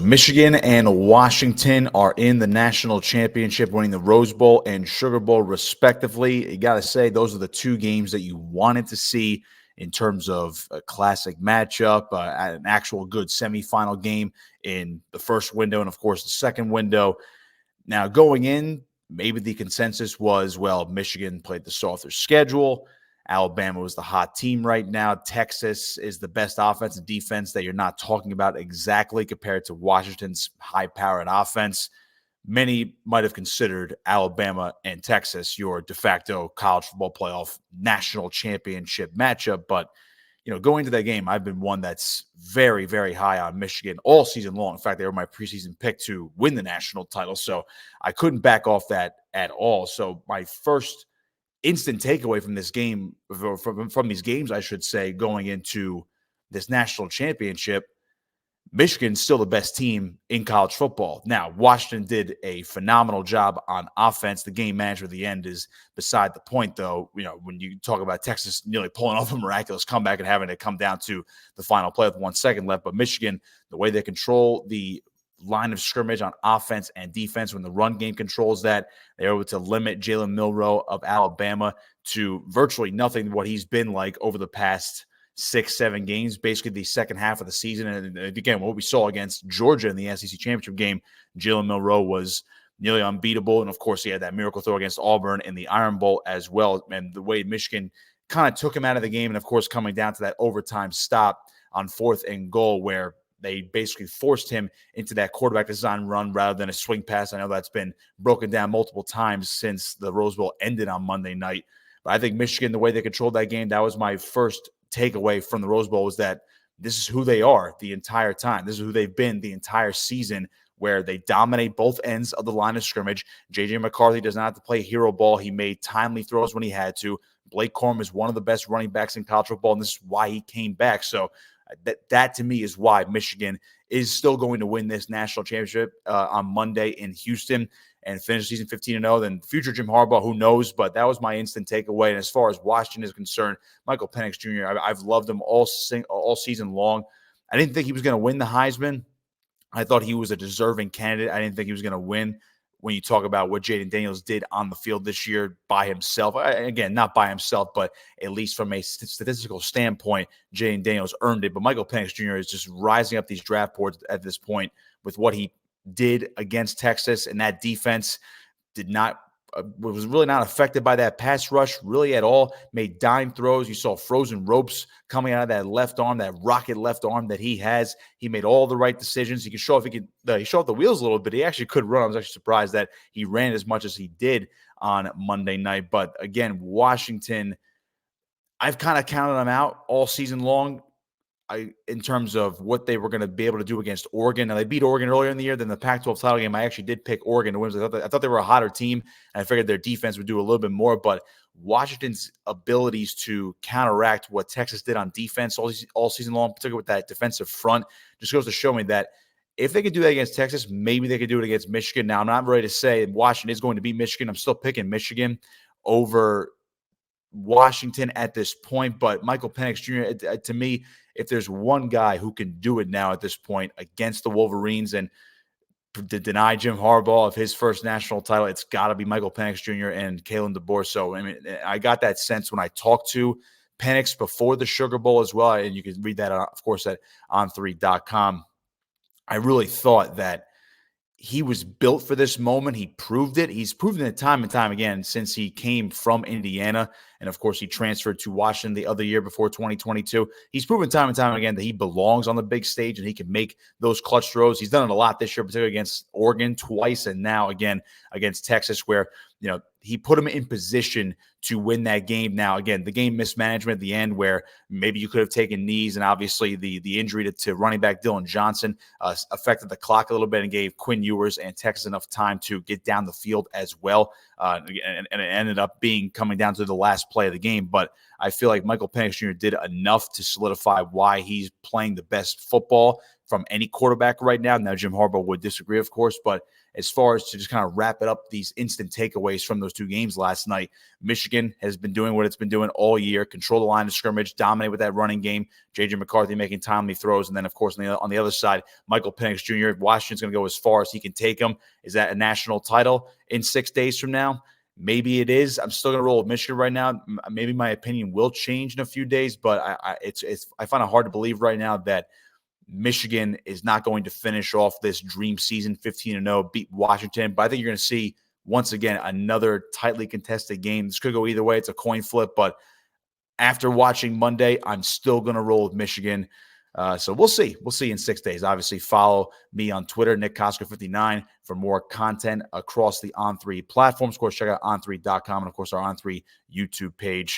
Michigan and Washington are in the national championship, winning the Rose Bowl and Sugar Bowl, respectively. You got to say, those are the two games that you wanted to see in terms of a classic matchup, an actual good semifinal game in the first window and, of course, the second window. Now, going in, maybe the consensus was, well, Michigan played the softer schedule. Alabama was the hot team right now. Texas is the best offense and defense that you're not talking about exactly compared to Washington's high-powered offense. Many might have considered Alabama and Texas your de facto college football playoff national championship matchup. But, going into that game, I've been one that's very, very high on Michigan all season long. In fact, they were my preseason pick to win the national title. So I couldn't back off that at all. So my first instant takeaway from this game, from these games, I should say, going into this national championship, Michigan's still the best team in college football. Now, Washington did a phenomenal job on offense. The game manager at the end is beside the point, though. When you talk about Texas nearly pulling off a miraculous comeback and having to come down to the final play with 1 second left. But Michigan, the way they control the line of scrimmage on offense and defense, when the run game controls that, they're able to limit Jalen Milroe of Alabama to virtually nothing, what he's been like over the past 6-7 games, basically the second half of the season. And again, what we saw against Georgia in the SEC championship game, Jalen Milroe was nearly unbeatable. And of course, he had that miracle throw against Auburn in the Iron Bowl as well. And the way Michigan kind of took him out of the game, and of course, coming down to that overtime stop on 4th and goal, where they basically forced him into that quarterback design run rather than a swing pass. I know that's been broken down multiple times since the Rose Bowl ended on Monday night. But I think Michigan, the way they controlled that game, that was my first takeaway from the Rose Bowl, was that this is who they are the entire time. This is who they've been the entire season, where they dominate both ends of the line of scrimmage. J.J. McCarthy does not have to play hero ball. He made timely throws when he had to. Blake Corum is one of the best running backs in college football, and this is why he came back. So that to me is why Michigan is still going to win this national championship on Monday in Houston and finish season 15-0. Then future Jim Harbaugh, who knows? But that was my instant takeaway. And as far as Washington is concerned, Michael Penix Jr., I've loved him all season long. I didn't think he was going to win the Heisman. I thought he was a deserving candidate. I didn't think he was going to win. When you talk about what Jaden Daniels did on the field this year by himself, again, not by himself, but at least from a statistical standpoint, Jaden Daniels earned it. But Michael Penix Jr. is just rising up these draft boards at this point with what he did against Texas, and that defense was really not affected by that pass rush really at all. Made dime throws. You saw frozen ropes coming out of that left arm, that rocket left arm that he has. He made all the right decisions. He showed off the wheels a little bit. He actually could run. I was actually surprised that he ran as much as he did on Monday night. But again, Washington, I've kind of counted them out all season long. In terms of what they were going to be able to do against Oregon. Now, they beat Oregon earlier in the year than the Pac-12 title game. I actually did pick Oregon to win. I thought they were a hotter team, and I figured their defense would do a little bit more. But Washington's abilities to counteract what Texas did on defense all season long, particularly with that defensive front, just goes to show me that if they could do that against Texas, maybe they could do it against Michigan. Now, I'm not ready to say Washington is going to beat Michigan. I'm still picking Michigan over Washington at this point, but Michael Penix Jr., to me, if there's one guy who can do it now at this point against the Wolverines and deny Jim Harbaugh of his first national title, it's got to be Michael Penix Jr. and Kalen DeBoer. So, I mean, I got that sense when I talked to Penix before the Sugar Bowl as well, and you can read that, of course, at on3.com. I really thought that he was built for this moment. He proved it. He's proven it time and time again since he came from Indiana. And, of course, he transferred to Washington the other year before 2022. He's proven time and time again that he belongs on the big stage and he can make those clutch throws. He's done it a lot this year, particularly against Oregon twice and now again against Texas, where, he put him in position to win that game. Now, again, the game mismanagement at the end where maybe you could have taken knees, and obviously the injury to running back Dylan Johnson affected the clock a little bit and gave Quinn Ewers and Texas enough time to get down the field as well. And it ended up coming down to the last play of the game. But I feel like Michael Penix Jr. did enough to solidify why he's playing the best football from any quarterback right now. Now, Jim Harbaugh would disagree, of course, but as far as to just kind of wrap it up, these instant takeaways from those two games last night, Michigan has been doing what it's been doing all year, control the line of scrimmage, dominate with that running game, J.J. McCarthy making timely throws, and then, of course, on the other side, Michael Penix Jr., Washington's going to go as far as he can take them. Is that a national title in 6 days from now? Maybe it is. I'm still going to roll with Michigan right now. Maybe my opinion will change in a few days, but I find it hard to believe right now that Michigan is not going to finish off this dream season 15-0, beat Washington. But I think you're going to see, once again, another tightly contested game. This could go either way. It's a coin flip, but after watching Monday, I'm still going to roll with Michigan. So we'll see. We'll see in 6 days. Obviously, follow me on Twitter, Nick Kosko59, for more content across the On3 platforms. Of course, check out on3.com and, of course, our On3 YouTube page.